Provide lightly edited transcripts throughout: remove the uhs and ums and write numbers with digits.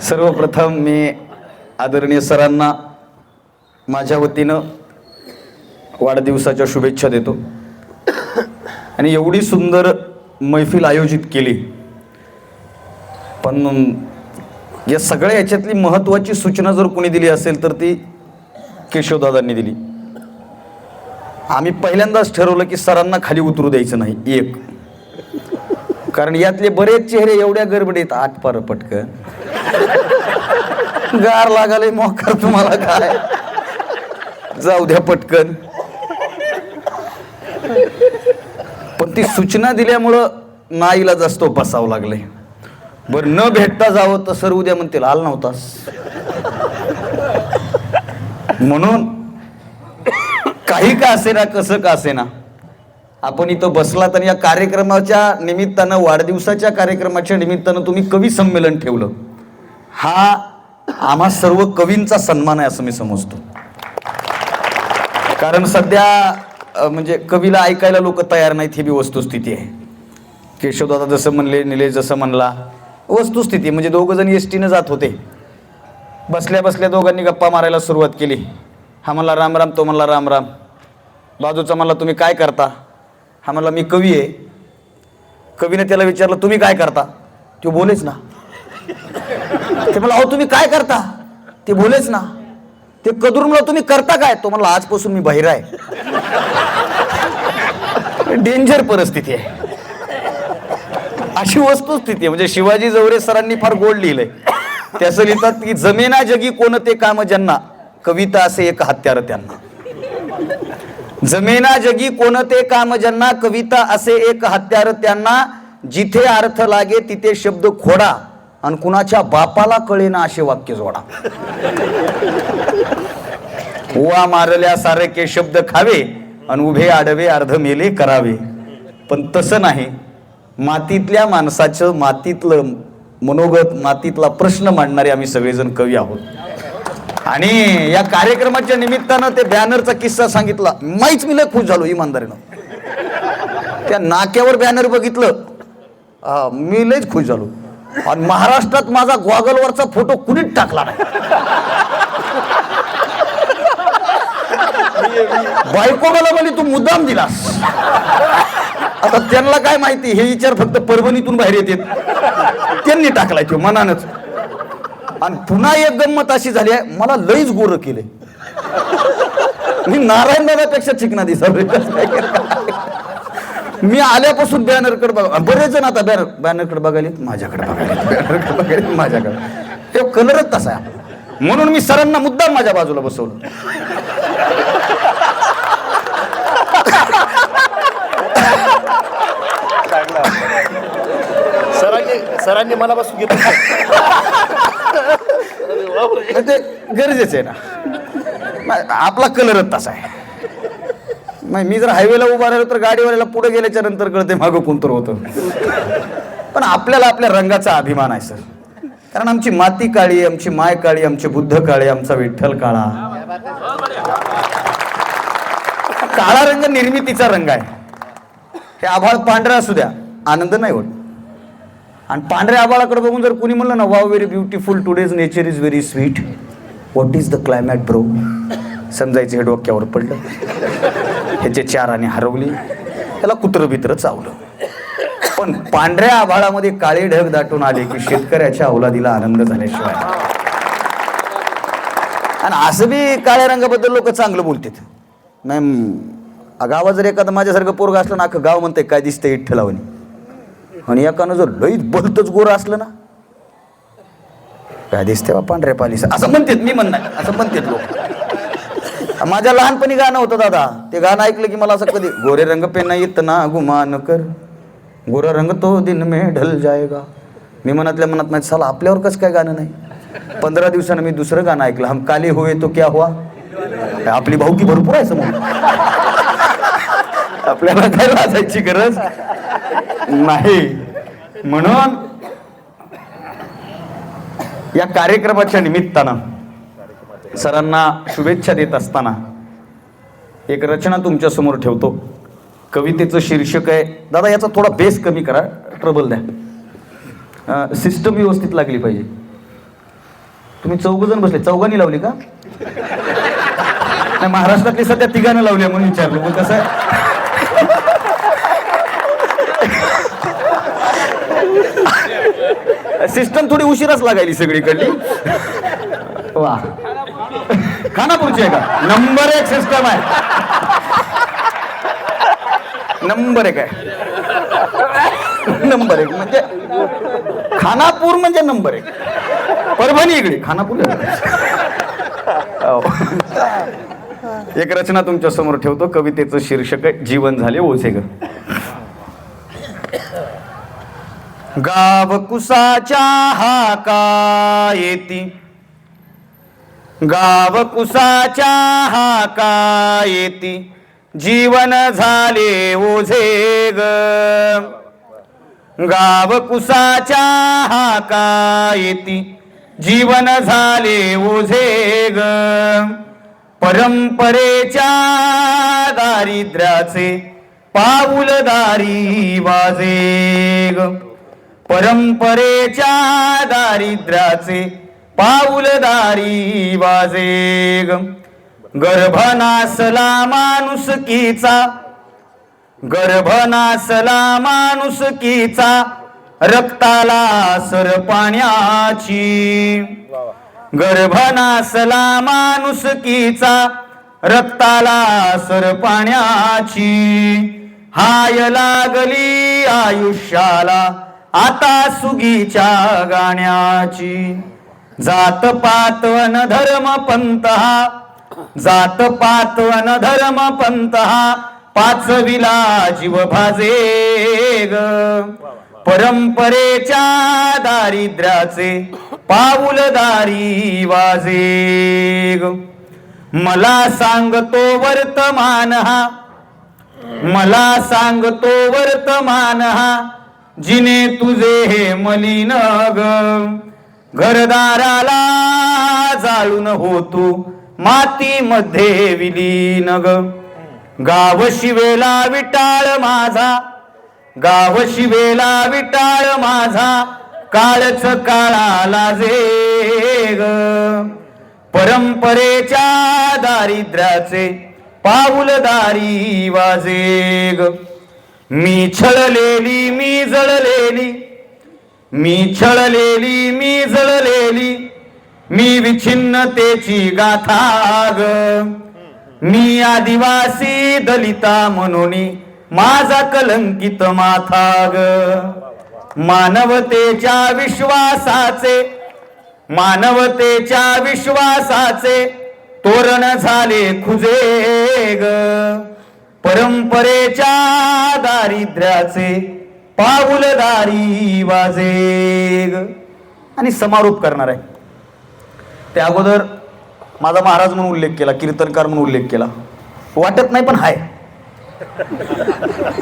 सर्वप्रथम मी आदरणीय सरांना माझ्या वतीनं वाढदिवसाच्या शुभेच्छा देतो आणि एवढी सुंदर मैफिल आयोजित केली, पण या सगळ्या याच्यातली महत्त्वाची सूचना जर कोणी दिली असेल तर ती केशवदादांनी दिली. आम्ही पहिल्यांदाच ठरवलं की सरांना खाली उतरू द्यायचं नाही एक, कारण यातले बरेच चेहरे एवढ्या गडबडीत आठ पार पटकन गार लागाले मोकार तुम्हाला काय जाऊ द्या पटकन. पण ती सूचना दिल्यामुळं नाईला जास्त बसावं लागले. बरं न भेटता जावं तर सर उद्या म्हणतील आल नव्हतास. म्हणून काही का असेना कसं का असेना आपण इथं बसला तर या कार्यक्रमाच्या निमित्तानं, वाढदिवसाच्या कार्यक्रमाच्या निमित्तानं तुम्ही कवी संमेलन ठेवलं, हा आम्हा सर्व कवींचा सन्मान आहे असं मी समजतो. कारण सध्या म्हणजे कवीला ऐकायला लोक तयार नाहीत, ही बी वस्तुस्थिती आहे. केशवदादा जसं म्हणले, निलेश जसं म्हणला, वस्तुस्थिती म्हणजे दोघं जण एसटीनं जात होते. बसल्या बसल्या दोघांनी गप्पा मारायला सुरुवात केली. हा म्हणला राम राम, तो म्हणला राम राम. बाजूचा म्हणला तुम्ही काय करता? हा म्हणला मी कवी आहे. कवीने त्याला विचारलं तुम्ही काय करता? तो बोलेच ना. ते म्हणला अहो तुम्ही काय करता? ते बोलेच ना. ते कदूर म्हणला तुम्ही करता काय? तो म्हणला आजपासून मी बहिरा आहे. डेंजर परिस्थिती आहे, अशी वस्तुस्थिती आहे. म्हणजे शिवाजी जवरे सरांनी फार गोड लिहिलंय. त्याचं लिहितात की जमेना जगी कोणते काम ज्यांना, कविता असे एक हत्यार त्यांना. जमेना जगी कोणते काम ज्यांना, कविता असे एक हत्यार त्यांना. जिथे अर्थ लागे तिथे शब्द खोडा, आणि कुणाच्या बापाला कळेना असे वाक्य जोडा. उवा मारल्या सारखे शब्द खावे, आणि उभे आडवे अर्ध मेले करावे. पण तसं नाही. मातीतल्या माणसाचं मातीतलं मनोगत, मातीतला प्रश्न मांडणारे आम्ही सगळेजण कवी आहोत. आणि या कार्यक्रमाच्या निमित्तानं ते बॅनरचा किस्सा सांगितला. माहीच मी लय खुश झालो इमानदारीनं. त्या नाक्यावर बॅनर बघितलं, मी लयच खुश झालो. आणि महाराष्ट्रात माझा गॉगलवरचा फोटो कुणीच टाकला नाही. बायको मला म्हणे तू मुद्दाम दिलास. आता त्यांना काय माहिती, हे विचार फक्त परभणीतून बाहेर येतात. त्यांनी टाकलाय तो मनानच. आणि पुन्हा एक गंमत अशी झाली आहे, मला लईच गोरं केले. मी नारायण दादापेक्षा चिकना दिसावे. मी आल्यापासून बॅनरकडे बघा, बरेच जण आता बॅनरकडे बघायला माझ्याकडे बघायला माझ्याकडे. ते कलरच तसा आहे. म्हणून मी सरांना मुद्दाम माझ्या बाजूला बसवलं. सरांनी मला बसून घेतलं. ते गरजेचं आहे ना, आपला कलरच तसा आहे. मी जर हायवेला उभा राहिलो तर गाडीवाल्याला पुढे गेल्याच्या नंतर कळते मागं कोणतर होतं. पण आपल्याला आपल्या रंगाचा अभिमान आहे सर. कारण आमची माती काळी, आमची माय काळी, आमचे बुद्ध काळे, आमचा विठ्ठल काळा. काळा रंग निर्मितीचा रंग आहे. हे आभाळ पांढरा असू द्या, आनंद नाही होत. आणि पांढऱ्या आभाळाकडे बघून जर कुणी म्हणलं ना wow very beautiful today's nature is very sweet, what is the climate bro, समजायचं हे डोक्यावर पडलं. ह्याचे चार आणि हरवली, त्याला कुत्रं बित्र चावलं. पण पांढऱ्या आभाळामध्ये काळे ढग दाटून आले की शेतकऱ्याच्या अवलादीला आनंद झाल्याशिवाय. आणि असं बी काळ्या रंगाबद्दल लोक चांगलं बोलतात. नाही गावात जर एखादं माझ्यासारखं पोरग असलं ना, अख्खं गाव म्हणतंय काय दिसतंय इठ्ठलावणी. आणि एकानं जर लईच भलतच गोरं असलं ना, काय दिसते बा पांढऱ्या पालीस असं म्हणतात. मी म्हणणार असं म्हणतात लोक. माझ्या लहानपणी गाणं होतं दादा, ते गाणं ऐकलं की मला असं कधी गोरे रंग पे ना इतना गुमान कर, गोरा रंग तो दिन में ढल जाएगा. मी मनातल्या मनात माहिती साला आपल्यावर कसं काय गाणं नाही. 15 दिवसानं मी दुसरं गाणं ऐकलं, हम काले हुए तो क्या हुआ. आपली भाऊकी भरपूर आहे समोर, आपल्याला काय वाचायची गरज नाही. म्हणून या कार्यक्रमाच्या निमित्तानं सरांना शुभेच्छा देत असताना एक रचना तुमच्या समोर ठेवतो. कवितेचं शीर्षक आहे, दादा याचा थोडा बेस कमी करा, ट्रबल द्या, सिस्टम व्यवस्थित लागली पाहिजे. तुम्ही 4 जण बसले, 4घांनी लावली का? नाही, महाराष्ट्रातली सध्या 3घांना लावली म्हणून विचारलो. मग कसं आहे, सिस्टम थोडी उशिराच लागायली सगळीकडली. वा, खानापूरची आहे का? नंबर 1 सिस्टम आहे. नंबर 1 आहे. नंबर 1 म्हणजे खानापूर म्हणजे नंबर 1. परभणी इकडे, खानापूर हो. एक रचना तुमच्या समोर ठेवतो. कवितेचं शीर्षक आहे जीवन झाले ओझे ग. गाव कुसाच्या हाका येती, गाव कुसाच्या हाका येती, जीवन झाले ओझे ग. गाव कुसाच्या हाका येती, जीवन झाले ओझे ग. परंपरेच्या दारिद्र्याचे पाऊलदारी वाजे ग. परंपरेच्या दारिद्र्याचे पाऊलदारी वाजे ग. गर्भनासला माणुसकीचा, गर्भनासला माणुसकीचा, रक्ताला सर पाण्याची. गर्भनासला माणुसकीचा, रक्ताला सर पाण्याची. हाय लागली आयुष्याला आता सुगीच्या गाण्याची. जात पात वन धर्म पंथ हा, जात पात वन धर्म पंथ हा, पाचविला जीव भाजे ग. परंपरेच्या दारिद्र्याचे पाऊलदारी वाजे ग. मला सांगतो वर्तमान हा, मला सांगतो वर्तमान हा, जिने तुझे हे मलिन ग. घरदाराला जाळून होतो मातीमध्ये विलीन ग. गाव शिवेला विटाळ माझा, गाव शिवेला विटाळ माझा, काळच काळाला जे ग. परंपरेच्या दारिद्र्याचे पाऊलदारी वाजे ग. मी छळलेली मी जळलेली, मी छळलेली मी जळलेली, मी विच्छिन्नतेची गाथा ग. मी आदिवासी दलिता म्हणून माझा कलंकित माथा ग. मानवतेच्या विश्वासाचे, मानवतेच्या विश्वासाचे तोरण झाले खुजे ग. परंपरेच्या दारिद्र्याचे पाऊलदारी वाजे ग. आणि समारोप करणार आहे. त्या अगोदर माझा महाराज म्हणून उल्लेख केला, कीर्तनकार म्हणून उल्लेख केला. वाटत नाही पण हाय.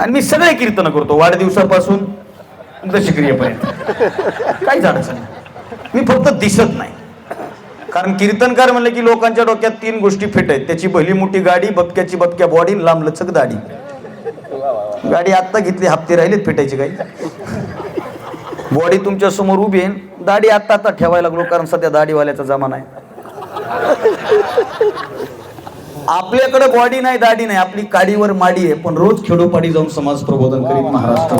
आणि मी सगळे कीर्तन करतो, वाढदिवसापासून दशक्रियेपर्यंत. काहीच अडचण नाही. मी फक्त दिसत नाही. कारण कीर्तनकार म्हणलं की लोकांच्या डोक्यात 3 गोष्टी फिट आहेत. त्याची भली मोठी गाडी, बदक्याची बदक्या बॉडी, लांब लचक दाढी. गाडी आत्ता घेतली, हप्ते राहिलेत फिटायची. काही बॉडी तुमच्या समोर उभी आहे, दाढी आत्ता आता ठेवायला लागलो, कारण सध्या दाढीवाल्याचा जमाना आहे. आपल्याकडे बॉडी नाही, दाढी नाही, आपली काडीवर माडी आहे, पण रोज खेडोपाडी जाऊन समाज प्रबोधन करीत महाराष्ट्र.